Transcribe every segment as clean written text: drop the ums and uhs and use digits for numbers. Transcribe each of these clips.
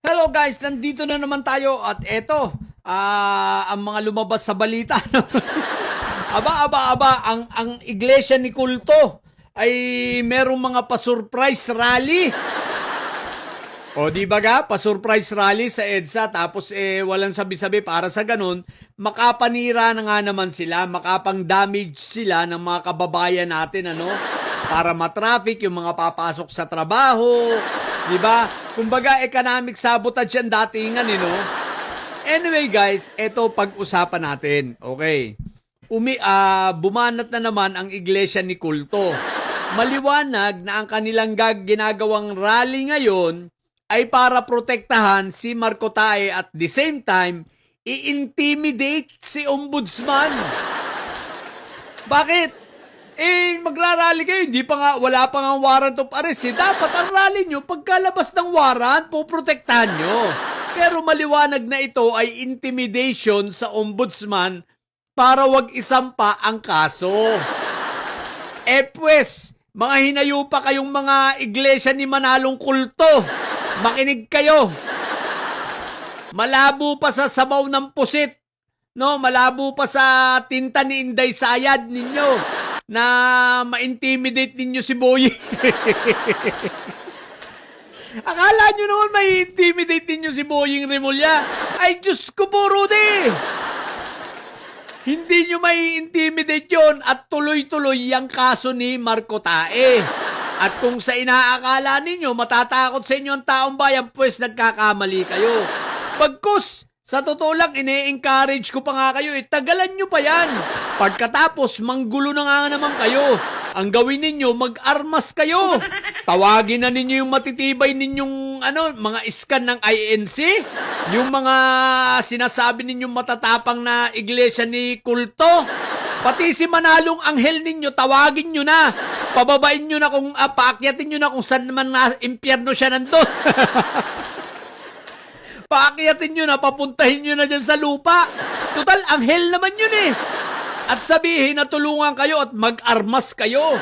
Hello guys, nandito na naman tayo at eto, ang mga lumabas sa balita. Aba, ang iglesia ni Kulto ay merong mga pa-surprise rally. O di ba ga, pa-surprise rally sa EDSA tapos walang sabi-sabi para sa ganun, makapanira na nga naman sila, makapang-damage sila ng mga kababayan natin, ano? Para matraffic yung mga papasok sa trabaho, di ba? Kumbaga, economic sabotage yan datingan, no? Anyway guys, eto pag-usapan natin. Okay. Bumanat na naman ang iglesia ni Kulto. Maliwanag na ang kanilang ginagawang rally ngayon ay para protektahan si Marco Tae at the same time, i-intimidate si Ombudsman. Bakit? Magrarally kayo, wala pa nga warrant of arrest. Dapat ang rally nyo, pagkalabas ng warrant, poprotektahan nyo. Pero maliwanag na ito ay intimidation sa Ombudsman para wag isampa ang kaso. Pues, mga hinayupa kayong mga iglesia ni Manalong Kulto. Makinig kayo. Malabo pa sa sabaw ng pusit. No, malabo pa sa tinta ni Inday Sayad ninyo na ma-intimidate ninyo si Boying. Akala nyo naman may intimidate ninyo si Boying Remulla. Ay, Diyos ko po, Rudy. Hindi nyo may intimidate yon at tuloy-tuloy yung kaso ni Marco Tae. At kung sa inaakala ninyo, matatakot sa inyo ang taong bayan, pues nagkakamali kayo. Pagkus, sa totoo lang, ine-encourage ko pa nga kayo, tagalan nyo pa yan. Pagkatapos, manggulo na nga naman kayo. Ang gawin ninyo, mag-armas kayo. Tawagin na ninyo yung matitibay ninyong mga iskan ng INC. Yung mga sinasabi ninyong matatapang na iglesia ni Kulto. Pati si Manalong Anghel ninyo, tawagin nyo na. Pababain nyo na kung, paakyatin nyo na kung saan naman na impyerno siya nandun. Paakyatin nyo na, papuntahin nyo na dyan sa lupa. Total, anghel naman yun eh. At sabihin na tulungan kayo at mag-armas kayo.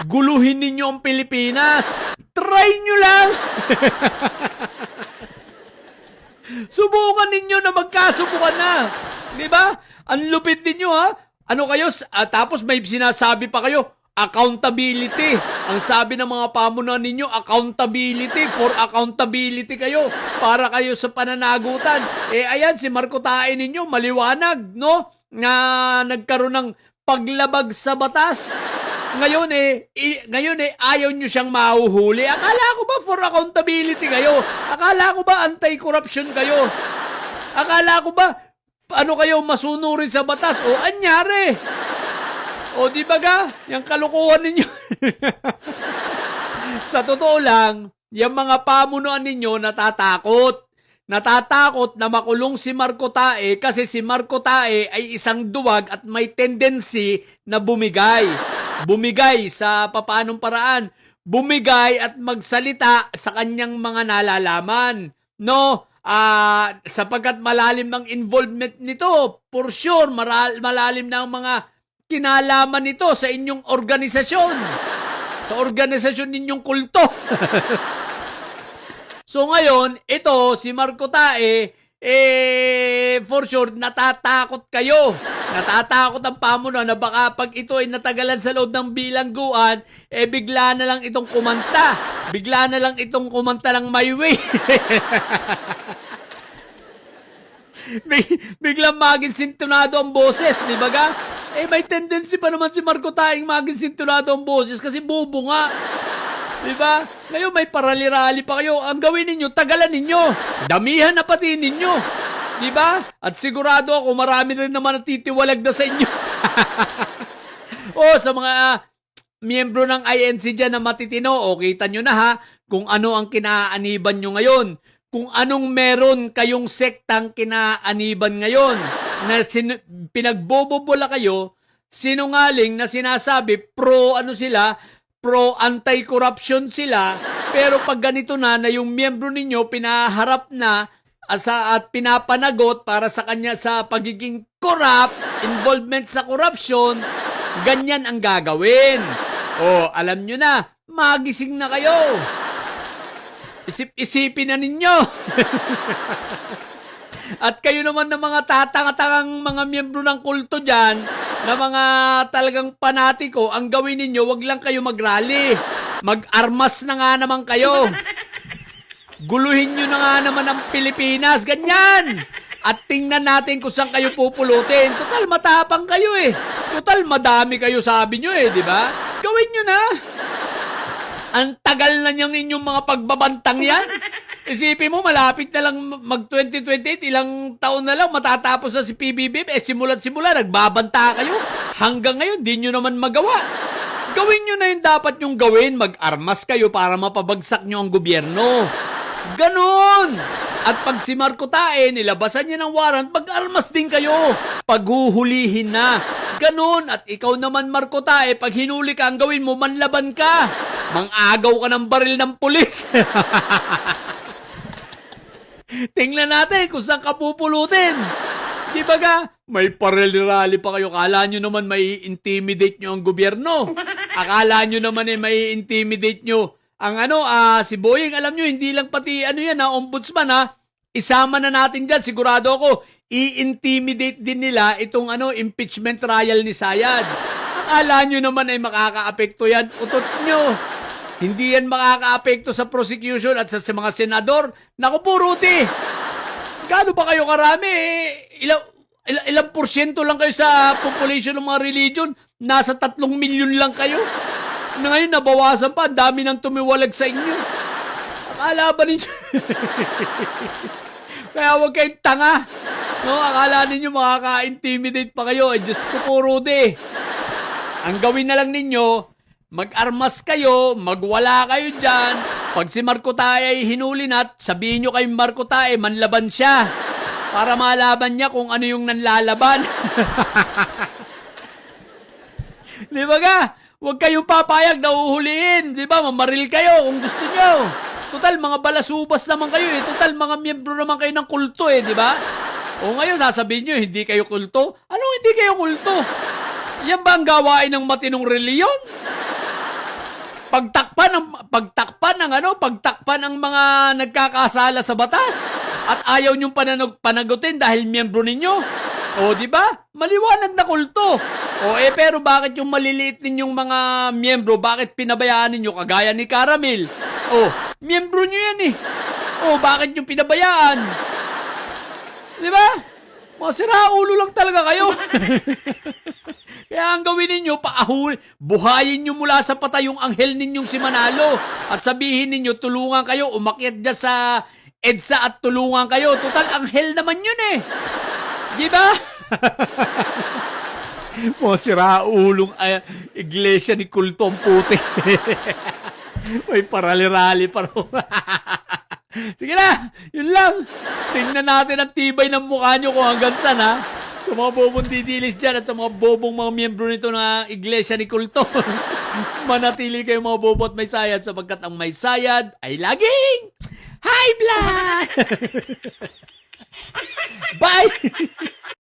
Guluhin ninyo ang Pilipinas. Try nyo lang. Subukan ninyo na magkasubukan na. Diba? Ang lupit ninyo ha. Ano kayo? Tapos may sinasabi pa kayo, accountability. Ang sabi ng mga pamunuan ninyo, accountability. For accountability kayo. Para kayo sa pananagutan. Ayan, si Marco Tae ninyo, maliwanag, no? Na nagkaroon ng paglabag sa batas. Ngayon ayaw nyo siyang mahuhuli. Akala ko ba for accountability kayo? Akala ko ba anti-corruption kayo? Akala ko ba kayo masunurin sa batas? O anyari? O di ba ga? Yung kalukuhan ninyo. Sa totoo lang, yung mga pamunuan ninyo natatakot. Natatakot na makulong si Marco Tae kasi si Marco Tae ay isang duwag at may tendency na bumigay. Bumigay sa papaanong paraan. Bumigay at magsalita sa kanyang mga nalalaman. No? Sapagkat malalim ang involvement nito. For sure, malalim na ang mga kinalaman nito sa inyong organisasyon. Sa organisasyon ninyong kulto. So ngayon, ito, si Marco Tae, for sure, natatakot kayo. Natatakot ang pamunuan na baka pag ito ay natagalan sa loob ng bilangguan, bigla na lang itong kumanta. Bigla na lang itong kumanta ng My Way. Biglang maging sintonado ang boses, di ba ga? May tendency pa naman si Marco Tae maging sintonado ang boses kasi bubo nga. Diba? Ngayon may parali-rali pa kayo. Ang gawin ninyo, tagalan ninyo. Damihan na pati ninyo. Diba? At sigurado ako, marami rin naman natitiwalag na sa inyo. Sa mga miyembro ng INC dyan na matitino, kita nyo na ha, kung ano ang kinaaniban nyo ngayon. Kung anong meron kayong sektang kinaaniban ngayon. Na pinagbobobola kayo, sinungaling na sinasabi, pro anti-corruption sila, pero pag ganito na yung miyembro ninyo pinaharap na at pinapanagot para sa kanya sa pagiging corrupt, involvement sa corruption, ganyan ang gagawin. Alam nyo na, magising na kayo. Isip-isipin na ninyo. At kayo naman ng mga tatanga-tangang mga miyembro ng kulto dyan, na mga talagang panatiko, ang gawin ninyo, wag lang kayo mag-rally. Mag-armas na nga naman kayo. Guluhin nyo na nga naman ang Pilipinas. Ganyan. At tingnan natin kung saan kayo pupulutin. Total, matapang kayo eh. Total, madami kayo sabi nyo eh, di ba? Gawin nyo na. Ang tagal na niyang inyong mga pagbabantang yan. Isipin mo, malapit na lang mag-2028, ilang taon na lang matatapos na si PBBM. Simula't simula, nagbabanta kayo. Hanggang ngayon, di nyo naman magawa. Gawin nyo na yung dapat nyong gawin. Mag-armas kayo para mapabagsak nyo ang gobyerno. Ganon! At pag si Marco Tae, nilabasan niya ng warrant, mag-armas din kayo. Paghuhulihin na. Ganon. At ikaw naman, Marco Tae, pag hinuli ka, ang gawin mo, manlaban ka. Mang-agaw ka ng baril ng pulis. Tingnan natin kung saan ka pupulutin. Di ba ka? May parel-rally pa kayo. Akala nyo naman may intimidate nyo ang gobyerno. Akala nyo naman may intimidate nyo ang si Boying. Alam nyo, hindi lang pati ombudsman isama na natin dyan. Sigurado ako, i-intimidate din nila itong impeachment trial ni Sayad. Akala nyo naman ay makaka-apekto yan. Utot nyo. Hindi yan makaka-apekto sa prosecution at sa mga senador. Naku po, Rudy. Gaano ba kayo karami? Ilang porsyento lang kayo sa population ng mga religion? Nasa 3 milyon lang kayo. Na ngayon, nabawasan pa. Ang dami nang tumiwalag sa inyo. Akala ba ninyo? Kaya huwag kayong tanga. No? Akala ninyo makaka-intimidate pa kayo. Diyos ko po, Rudy. Ang gawin na lang ninyo, mag-armas kayo, magwala kayo dyan. Pag si Marco Tae ay hinuli na, sabihin nyo kay Marco Tae, manlaban siya. Para malaban niya kung ano yung nanlalaban. Di ba ka? Huwag kayong papayag na uhuliin. Di ba? Mamaril kayo kung gusto nyo. Total, mga balasubas naman kayo eh. Total, mga miyembro naman kayo ng kulto eh. Di ba? O ngayon, sasabihin nyo, hindi kayo kulto? Anong hindi kayo kulto? Yan ba ang gawain ng matinong reliyon? Pagtakpan ng mga nagkakasala sa batas at ayaw niyong panagutin dahil miyembro ninyo. O, di ba? Maliwanag na kulto. O, pero bakit yung maliliit ninyong mga miyembro, bakit pinabayaan ninyo kagaya ni Caramel? O, miyembro nyo yan eh. O, bakit yung pinabayaan? Di ba? Mga siraulo lang talaga kayo. Kaya ang gawin ninyo, buhayin nyo mula sa patay yung anghel ninyong si Manalo. At sabihin ninyo, tulungan kayo, umakyat dyan sa EDSA at tulungan kayo. Total, anghel naman yun eh. Di ba? Mga siraulong iglesia ni kulto ang puti. May parali-rali pa rin. Sige na, yun lang. Tingnan natin ang tibay ng mukha nyo kung hanggang saan ha. Sa mga bobong didilis dyan at sa mga bobong mga miyembro nito na iglesia ni kulto. Manatili kayo mga bobo at may sayad sapagkat ang may sayad ay laging high blood! Bye!